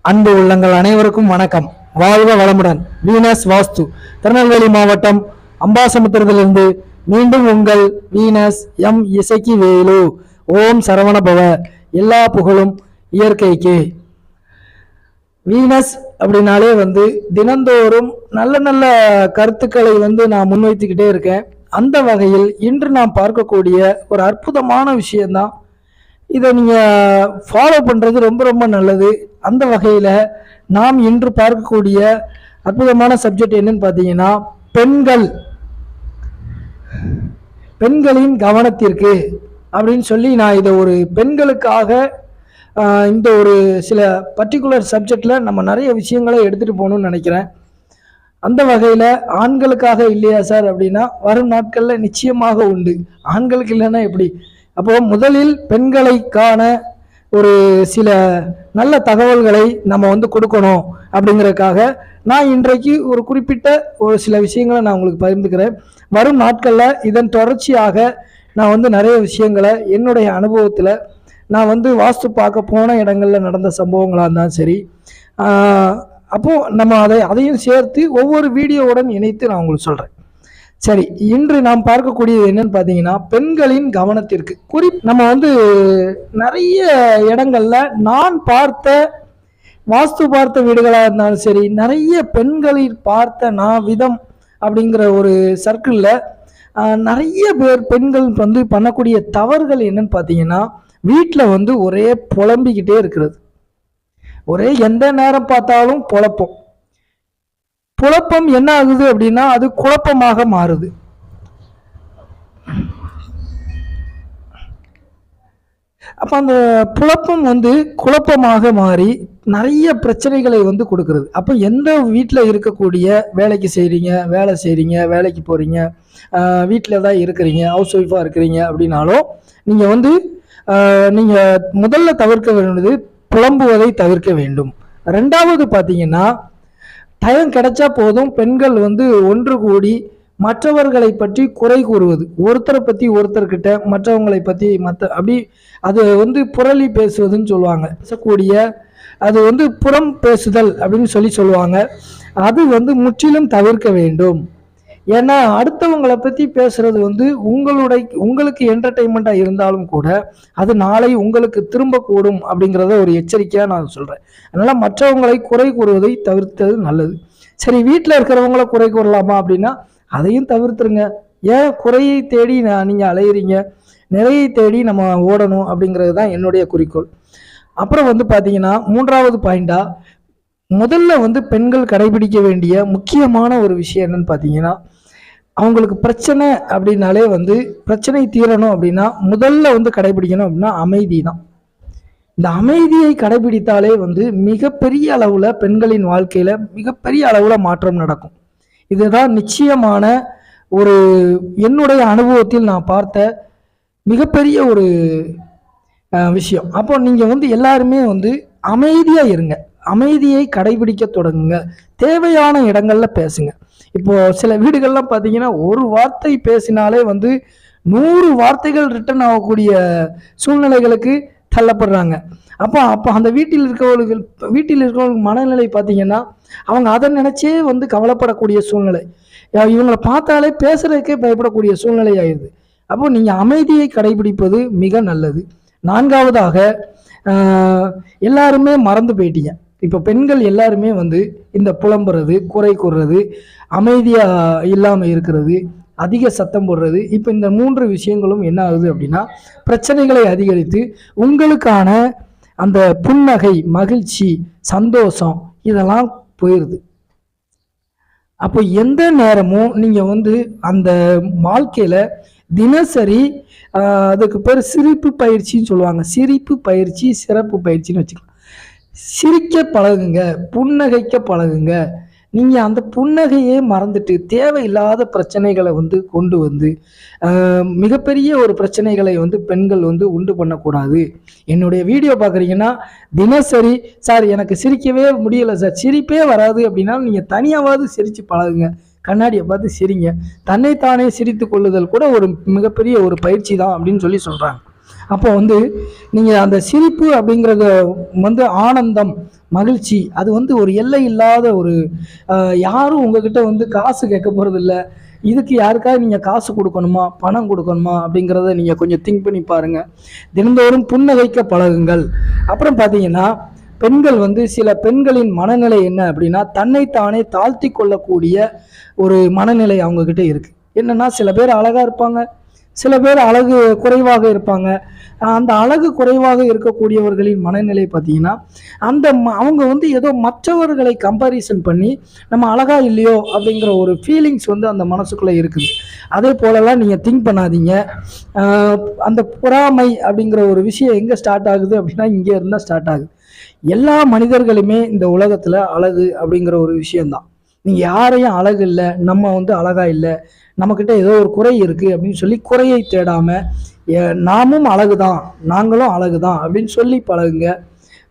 அன்பு உள்ளங்கள் அனைவருக்கும் வணக்கம். வாழ்க வளமுடன். வீனஸ் வாஸ்து திருநெல்வேலி மாவட்டம் அம்பாசமுத்திரத்திலிருந்து மீண்டும் உங்கள் வீனஸ் எம் இசைக்கு வேலு. ஓம் சரவண பவ. எல்லா புகழும் இயற்கைக்கு. வீனஸ் அப்படின்னாலே தினந்தோறும் நல்ல நல்ல கருத்துக்களை நான் முன்வைத்துக்கிட்டே இருக்கேன். அந்த வகையில் இன்று நாம் பார்க்கக்கூடிய ஒரு அற்புதமான விஷயம்தான். இதை நீங்கள் ஃபாலோ பண்ணுறது ரொம்ப ரொம்ப நல்லது. அந்த வகையில் நாம் இன்று பார்க்கக்கூடிய அற்புதமான சப்ஜெக்ட் என்னன்னு பார்த்தீங்கன்னா, பெண்களின் கவனத்திற்கு அப்படின்னு சொல்லி நான் இதை ஒரு பெண்களுக்காக இந்த ஒரு சில பர்டிகுலர் சப்ஜெக்டில் நம்ம நிறைய விஷயங்களை எடுத்துகிட்டு போகணும்னு நினைக்கிறேன். அந்த வகையில் ஆண்களுக்காக இல்லையா சார் அப்படின்னா, வரும் நாட்களில் நிச்சயமாக உண்டு. ஆண்களுக்கு இல்லைன்னா எப்படி? அப்போ முதலில் பெண்களை காண ஒரு சில நல்ல தகவல்களை நம்ம கொடுக்கணும் அப்படிங்கிறதுக்காக நான் இன்றைக்கு ஒரு குறிப்பிட்ட ஒரு சில விஷயங்களை நான் உங்களுக்கு பகிர்ந்துக்கிறேன். வரும் நாட்களில் இதன் தொடர்ச்சியாக நான் நிறைய விஷயங்களை என்னுடைய அனுபவத்தில் நான் வாஸ்து பார்க்க போன இடங்களில் நடந்த சம்பவங்களாக இருந்தாலும் சரி, அப்போது நம்ம அதையும் சேர்த்து ஒவ்வொரு வீடியோவுடன் இணைத்து நான் உங்களுக்கு சொல்கிறேன். சரி, இன்று நாம் பார்க்கக்கூடியது என்னன்னு பார்த்தீங்கன்னா, பெண்களின் கவனத்திற்கு நம்ம நிறைய இடங்கள்ல நான் பார்த்த வாஸ்து பார்த்த வீடுகளாக இருந்தாலும் சரி, நிறைய பெண்களில் பார்த்த நான் விதம் அப்படிங்கிற ஒரு சர்க்கிளில் நிறைய பேர் பெண்கள் பண்ணக்கூடிய தவறுகள் என்னன்னு பார்த்தீங்கன்னா, வீட்டில் ஒரே புலம்பிக்கிட்டே இருக்கிறது. ஒரே எந்த நேரம் பார்த்தாலும் குழப்பம் என்ன ஆகுது அப்படின்னா, அது குழப்பமாக மாறுது. அப்போ அந்த குழப்பம் குழப்பமாக மாறி நிறைய பிரச்சனைகளை கொடுக்கறது. அப்போ எந்த வீட்டில் இருக்கக்கூடிய வேலை செய்கிறீங்க, வேலைக்கு போகிறீங்க, வீட்டில் தான் இருக்கிறீங்க, ஹவுஸ் ஒய்ஃபாக இருக்கிறீங்க அப்படின்னாலும் நீங்கள் முதல்ல தவிர்க்க வேண்டியது புலம்புவதை தவிர்க்க வேண்டும். ரெண்டாவது பார்த்தீங்கன்னா, டைம் கிடைச்சா போதும் பெண்கள் ஒன்று கூடி மற்றவர்களை பற்றி குறை கூறுவது, ஒருத்தரை பற்றி ஒருத்தர்கிட்ட மற்றவங்களை பற்றி அப்படி அது புரளி பேசுவதுன்னு சொல்லுவாங்க. பேசக்கூடிய அது புறம் பேசுதல் அப்படின்னு சொல்லுவாங்க. அது முற்றிலும் தவிர்க்க வேண்டும். ஏன்னா அடுத்தவங்களை பற்றி பேசுறது உங்களுக்கு என்டர்டெயின்மெண்ட்டாக இருந்தாலும் கூட அது நாளை உங்களுக்கு திரும்பக்கூடும் அப்படிங்கிறத ஒரு எச்சரிக்கையாக நான் சொல்கிறேன். அதனால் மற்றவங்களை குறை கூறுவதை தவிர்த்தது நல்லது. சரி, வீட்டில் இருக்கிறவங்கள குறை கூறலாமா அப்படின்னா அதையும் தவிர்த்துருங்க. ஏன் குறையை தேடி நீங்கள் அலையிறீங்க? நிறையை தேடி நம்ம ஓடணும் அப்படிங்கிறது தான் என்னுடைய குறிக்கோள். அப்புறம் பார்த்தீங்கன்னா, மூன்றாவது பாயிண்டாக முதல்ல பெண்கள் கடைபிடிக்க வேண்டிய முக்கியமான ஒரு விஷயம் என்னன்னு பார்த்தீங்கன்னா, அவங்களுக்கு பிரச்சனை அப்படின்னாலே பிரச்சனை தீரணும் அப்படின்னா முதல்ல கடைபிடிக்கணும் அப்படின்னா அமைதி தான். இந்த அமைதியை கடைபிடித்தாலே மிகப்பெரிய அளவில் பெண்களின் வாழ்க்கையில் மிகப்பெரிய அளவில் மாற்றம் நடக்கும். இதுதான் நிச்சயமான ஒரு என்னுடைய அனுபவத்தில் நான் பார்த்த மிகப்பெரிய ஒரு விஷயம். அப்போ நீங்கள் எல்லாருமே அமைதியாக இருங்க, அமைதியை கடைபிடிக்க தொடங்குங்க. தேவையான இடங்கள்ல பேசுங்க. இப்போ சில வீடுகள்லாம் பார்த்தீங்கன்னா, ஒரு வார்த்தை பேசினாலே 100 வார்த்தைகள் ரிட்டர்ன் ஆகக்கூடிய சூழ்நிலைகளுக்கு தள்ளப்படுறாங்க. அப்போ அந்த வீட்டில் இருக்கவங்களுக்கு மனநிலை பார்த்தீங்கன்னா, அவங்க அதை நினைச்சே கவலைப்படக்கூடிய சூழ்நிலை. இவங்களை பார்த்தாலே பேசுறதுக்கே பயப்படக்கூடிய சூழ்நிலை ஆயிடுது. அப்போ நீங்கள் அமைதியை கடைபிடிப்பது மிக நல்லது. நான்காவதாக, எல்லாருமே மறந்து போயிட்டீங்க. இப்போ பெண்கள் எல்லாருமே இந்த புலம்புறது, குறை கூறுறது, அமைதியாக இல்லாமல் இருக்கிறது, அதிக சத்தம் போடுறது, இப்போ இந்த 3 விஷயங்களும் என்ன ஆகுது அப்படின்னா பிரச்சனைகளை அதிகரித்து உங்களுக்கான அந்த புன்னகை, மகிழ்ச்சி, சந்தோஷம் இதெல்லாம் போயிடுது. அப்போ எந்த நேரமும் நீங்கள் அந்த வாழ்க்கையில் தினசரி அதுக்கு பேர் சிரிப்பு பயிற்சின்னு சொல்லுவாங்க. சிரிப்பு பயிற்சி, சிறப்பு பயிற்சின்னு வச்சுக்கலாம். சிரிக்க பழகுங்க, புன்னகைக்க பழகுங்க. நீங்கள் அந்த புன்னகையே மறந்துட்டு தேவையில்லாத பிரச்சனைகளை கொண்டு மிகப்பெரிய ஒரு பிரச்சனைகளை பெண்கள் உண்டு பண்ணக்கூடாது. என்னுடைய வீடியோ பார்க்குறீங்கன்னா தினசரி, சார் எனக்கு சிரிக்கவே முடியலை சார், சிரிப்பே வராது அப்படின்னா நீங்கள் தனியாவது சிரித்து பழகுங்க. கண்ணாடியை பார்த்து சிரிங்க. தன்னைத்தானே சிரித்து கொள்ளுதல் கூட ஒரு மிகப்பெரிய ஒரு பயிற்சி தான் அப்படின்னு சொல்கிறாங்க. அப்போ வந்து நீங்கள் அந்த சிரிப்பு அப்படிங்கிறத வந்து ஆனந்தம், மகிழ்ச்சி, அது வந்து ஒரு எல்லை இல்லாத ஒரு யாரும் உங்ககிட்ட வந்து காசு கேட்க போகிறதில்ல. இதுக்கு யாருக்காவது நீங்கள் காசு கொடுக்கணுமா, பணம் கொடுக்கணுமா அப்படிங்கிறத நீங்கள் கொஞ்சம் திங்க் பண்ணி பாருங்கள். தினந்தோறும் புன்னகைக்க பழகுங்கள். அப்புறம் பார்த்தீங்கன்னா, பெண்கள் வந்து சில பெண்களின் மனநிலை என்ன அப்படின்னா, தன்னைத்தானே தாழ்த்தி கொள்ளக்கூடிய ஒரு மனநிலை அவங்கக்கிட்ட இருக்குது. என்னென்னா, சில பேர் அழகாக இருப்பாங்க, சில பேர் அழகு குறைவாக இருப்பாங்க. அந்த அழகு குறைவாக இருக்கக்கூடியவர்களின் மனநிலை பார்த்தீங்கன்னா, அவங்க வந்து ஏதோ மற்றவர்களை கம்பேரிசன் பண்ணி நம்ம அழகா இல்லையோ அப்படிங்கிற ஒரு ஃபீலிங்ஸ் வந்து அந்த மனசுக்குள்ளே இருக்குது. அதே போலலாம் நீங்கள் திங்க் பண்ணாதீங்க. அந்த பொறாமை அப்படிங்கிற ஒரு விஷயம் எங்கே ஸ்டார்ட் ஆகுது அப்படின்னா, இங்கே இருந்தால் ஸ்டார்ட் ஆகுது. எல்லா மனிதர்களுமே இந்த உலகத்தில் அழகு அப்படிங்கிற ஒரு விஷயம்தான். நீங்கள் யாரையும் அழகு இல்லை, நம்ம வந்து அழகா இல்லை, நம்மக்கிட்ட ஏதோ ஒரு குறை இருக்குது அப்படின்னு சொல்லி குறையை தேடாமல் நாமும் அழகு தான், நாங்களும் அழகு தான் அப்படின்னு சொல்லி பழகுங்க.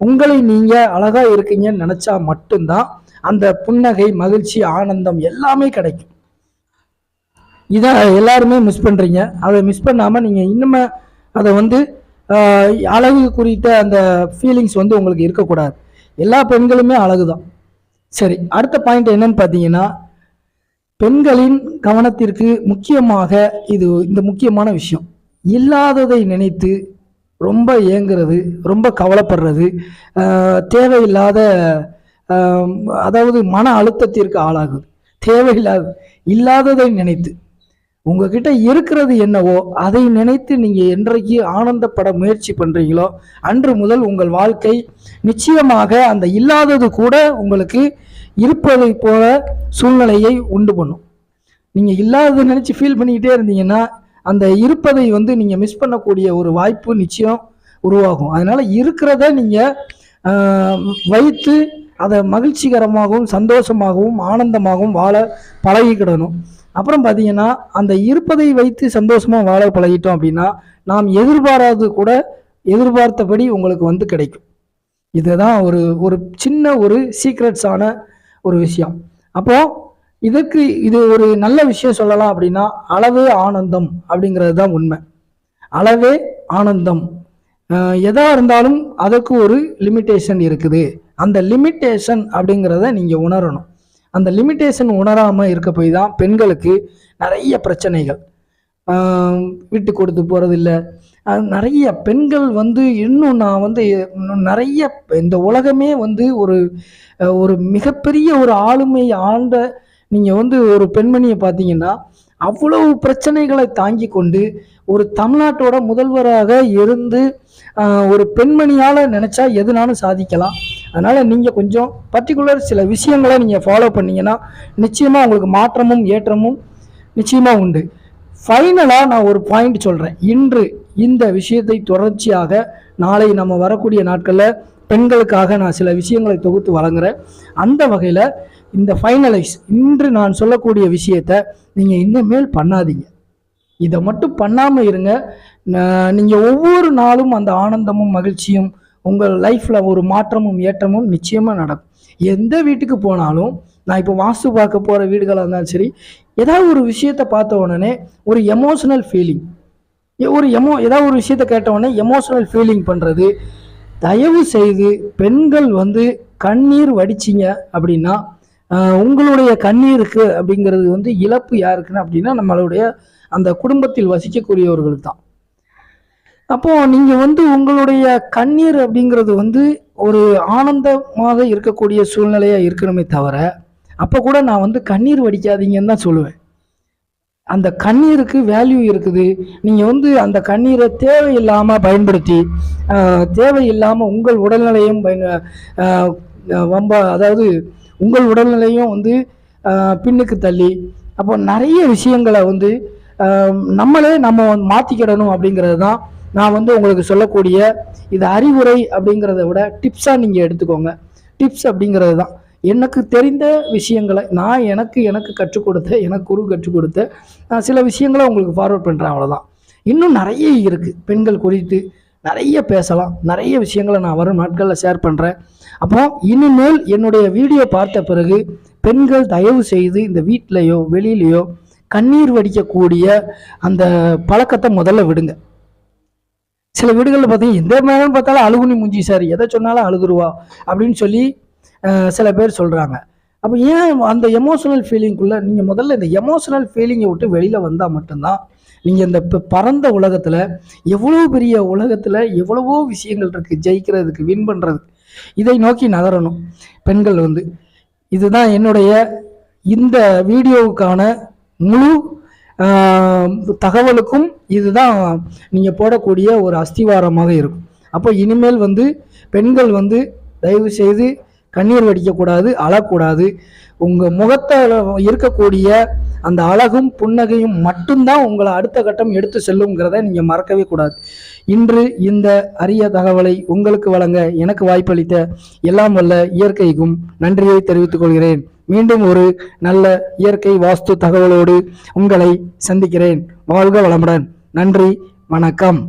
உங்களை நீங்கள் அழகாக இருக்கீங்கன்னு நினச்சா மட்டும்தான் அந்த புன்னகை, மகிழ்ச்சி, ஆனந்தம் எல்லாமே கிடைக்கும். இதை எல்லாருமே மிஸ் பண்ணுறீங்க. அதை மிஸ் பண்ணாமல் நீங்கள் இன்னுமே அதை வந்து அழகு குறித்த அந்த ஃபீலிங்ஸ் வந்து உங்களுக்கு இருக்கக்கூடாது. எல்லா பெண்களுமே அழகு தான். சரி, அடுத்த பாயிண்ட் என்னன்னு பார்த்தீங்கன்னா, பெண்களின் கவனத்திற்கு முக்கியமாக இந்த முக்கியமான விஷயம், இல்லாததை நினைத்து ரொம்ப ஏங்குறது, ரொம்ப கவலைப்படுறது, தேவையில்லாத அதாவது மன அழுத்தத்திற்கு ஆளாகுது. இல்லாததை நினைத்து உங்ககிட்ட இருக்கிறது என்னவோ அதை நினைத்து நீங்கள் என்றைக்கு ஆனந்தப்பட முயற்சி பண்ணுறீங்களோ அன்று முதல் உங்கள் வாழ்க்கை நிச்சயமாக அந்த இல்லாதது கூட உங்களுக்கு இருப்பதை போல சூழ்நிலையை உண்டு பண்ணும். நீங்கள் இல்லாததை நினச்சி ஃபீல் பண்ணிக்கிட்டே இருந்தீங்கன்னா அந்த இருப்பதை வந்து நீங்கள் மிஸ் பண்ணக்கூடிய ஒரு வாய்ப்பு நிச்சயம் உருவாகும். அதனால் இருக்கிறத நீங்கள் வைத்து அதை மகிழ்ச்சிகரமாகவும் சந்தோஷமாகவும் ஆனந்தமாகவும் வாழ பழகிக்கிடணும். அப்புறம் பார்த்தீங்கன்னா, அந்த இருப்பதை வைத்து சந்தோஷமாக வாழ பழகிட்டோம் அப்படின்னா நாம் எதிர்பார்த்தபடி உங்களுக்கு வந்து கிடைக்கும். இதுதான் ஒரு சின்ன ஒரு சீக்ரெட்ஸான ஒரு விஷயம். அப்போது இது ஒரு நல்ல விஷயம் சொல்லலாம் அப்படின்னா, அளவே ஆனந்தம் அப்படிங்கிறது தான் உண்மை. அளவே ஆனந்தம். எதா இருந்தாலும் அதற்கு ஒரு லிமிட்டேஷன் இருக்குது. அந்த லிமிட்டேஷன் அப்படிங்கிறத நீங்கள் உணரணும். அந்த லிமிட்டேஷன் உணராமல் இருக்க போய் தான் பெண்களுக்கு நிறைய பிரச்சனைகள். விட்டு கொடுத்து போகிறதில்ல. நிறைய பெண்கள் வந்து இன்னும் நான் வந்து நிறைய இந்த உலகமே வந்து ஒரு மிகப்பெரிய ஒரு ஆளுமை ஆண்ட நீங்கள் வந்து ஒரு பெண்மணியை பார்த்தீங்கன்னா, அவ்வளவு பிரச்சனைகளை தாங்கி கொண்டு ஒரு தமிழ்நாட்டோட முதல்வராக இருந்து ஒரு பெண்மணியால் நினச்சா எதுனாலும் சாதிக்கலாம். அதனால் நீங்கள் கொஞ்சம் பர்டிகுலர் சில விஷயங்களை நீங்கள் ஃபாலோ பண்ணிங்கன்னா நிச்சயமாக உங்களுக்கு மாற்றமும் ஏற்றமும் நிச்சயமாக உண்டு. ஃபைனலாக நான் ஒரு பாயிண்ட் சொல்கிறேன். இன்று இந்த விஷயத்தை தொடர்ச்சியாக நாளை நம்ம வரக்கூடிய நாட்களில் பெண்களுக்காக நான் சில விஷயங்களை தொகுத்து வழங்குகிறேன். அந்த வகையில் இந்த ஃபைனலைஸ் இன்று நான் சொல்லக்கூடிய விஷயத்தை நீங்கள் இனிமேல் பண்ணாதீங்க. இதை மட்டும் பண்ணாமல் இருங்க. நீங்கள் ஒவ்வொரு நாளும் அந்த ஆனந்தமும் மகிழ்ச்சியும் உங்கள் லைஃப்பில் ஒரு மாற்றமும் ஏற்றமும் நிச்சயமாக நடக்கும். எந்த வீட்டுக்கு போனாலும், நான் இப்போ வாஸ்து பார்க்க போகிற வீடுகளாக இருந்தாலும் சரி, ஏதாவது ஒரு விஷயத்தை பார்த்த உடனே ஒரு எமோஷனல் ஃபீலிங், ஏதாவது ஒரு விஷயத்தை கேட்ட உடனே எமோஷனல் ஃபீலிங் பண்ணுறது. தயவு செய்து பெண்கள் வந்து கண்ணீர் வடிச்சிங்க அப்படின்னா உங்களுடைய கண்ணீருக்கு அப்படிங்கிறது வந்து இழப்பு யாருக்குன்னு அப்படின்னா நம்மளுடைய அந்த குடும்பத்தில் வசிக்கக்கூடியவர்களுக்கு தான். அப்போது நீங்கள் வந்து உங்களுடைய கண்ணீர் அப்படிங்கிறது வந்து ஒரு ஆனந்தமாக இருக்கக்கூடிய சூழ்நிலையாக இருக்கணுமே தவிர, அப்போ கூட நான் வந்து கண்ணீர் வடிக்காதீங்கன்னு தான் சொல்லுவேன். அந்த கண்ணீருக்கு வேல்யூ இருக்குது. நீங்கள் வந்து அந்த கண்ணீரை தேவையில்லாமல் பயன்படுத்தி தேவையில்லாமல் உங்கள் உடல்நிலையும் அதாவது உங்கள் உடல்நிலையும் வந்து பின்னுக்கு தள்ளி அப்போ நிறைய விஷயங்களை வந்து நம்ம மாற்றிக்கிடணும் அப்படிங்கிறது தான் நான் வந்து உங்களுக்கு சொல்லக்கூடிய இது அறிவுரை அப்படிங்கிறத விட டிப்ஸாக நீங்கள் எடுத்துக்கோங்க. டிப்ஸ் அப்படிங்கிறது தான் எனக்கு தெரிந்த விஷயங்களை நான் எனக்கு கற்றுக் கொடுத்த, எனக்கு குரு கற்றுக் கொடுத்த நான் சில விஷயங்களை உங்களுக்கு ஃபார்வர்ட் பண்ணுறேன், அவ்வளோதான். இன்னும் நிறைய இருக்குது. பெண்கள் குறித்து நிறைய பேசலாம். நிறைய விஷயங்களை நான் வரும் நாட்களில் ஷேர் பண்ணுறேன். அப்போ இனிமேல் என்னுடைய வீடியோ பார்த்த பிறகு பெண்கள் தயவு செய்து இந்த வீட்டிலையோ வெளியிலையோ கண்ணீர் வடிக்கக்கூடிய அந்த பழக்கத்தை முதல்ல விடுங்க. சில வீடுகளில் பார்த்தீங்கன்னா எந்த நேரம் பார்த்தாலும் அழுகுனி மூஞ்சி சார், எதை சொன்னாலும் அழுதுருவா அப்படின்னு சொல்லி சில பேர் சொல்கிறாங்க. அப்போ ஏன் அந்த எமோஷனல் ஃபீலிங்குள்ளே நீங்கள் முதல்ல இந்த எமோஷனல் ஃபீலிங்கை விட்டு வெளியில் வந்தால் மட்டும்தான் நீங்கள் இந்த இப்போ பரந்த உலகத்தில், எவ்வளோ பெரிய உலகத்தில் எவ்வளவோ விஷயங்கள் இருக்குது ஜெயிக்கிறதுக்கு, வின் பண்ணுறதுக்கு, இதை நோக்கி நகரணும் பெண்கள் வந்து. இதுதான் என்னுடைய இந்த வீடியோவுக்கான முழு தகவலுக்கும் இதுதான் நீங்கள் போடக்கூடிய ஒரு அஸ்திவாரமாக இருக்கும். அப்போ இனிமேல் வந்து பெண்கள் வந்து தயவு செய்து கண்ணீர் வடிக்கக்கூடாது, அழக்கூடாது. உங்கள் முகத்தில் இருக்கக்கூடிய அந்த அழகும் புன்னகையும் மட்டும்தான் உங்களை அடுத்த கட்டம் எடுத்து செல்லுங்கிறத நீங்கள் மறக்கவே கூடாது. இன்று இந்த அரிய தகவலை உங்களுக்கு வழங்க எனக்கு வாய்ப்பளித்த எல்லாம் வல்ல இயற்கைக்கும் நன்றியை தெரிவித்துக் கொள்கிறேன். மீண்டும் ஒரு நல்ல இயற்கை வாஸ்து தகவலோடு உங்களை சந்திக்கிறேன். வாழ்க வளமுடன். நன்றி, வணக்கம்.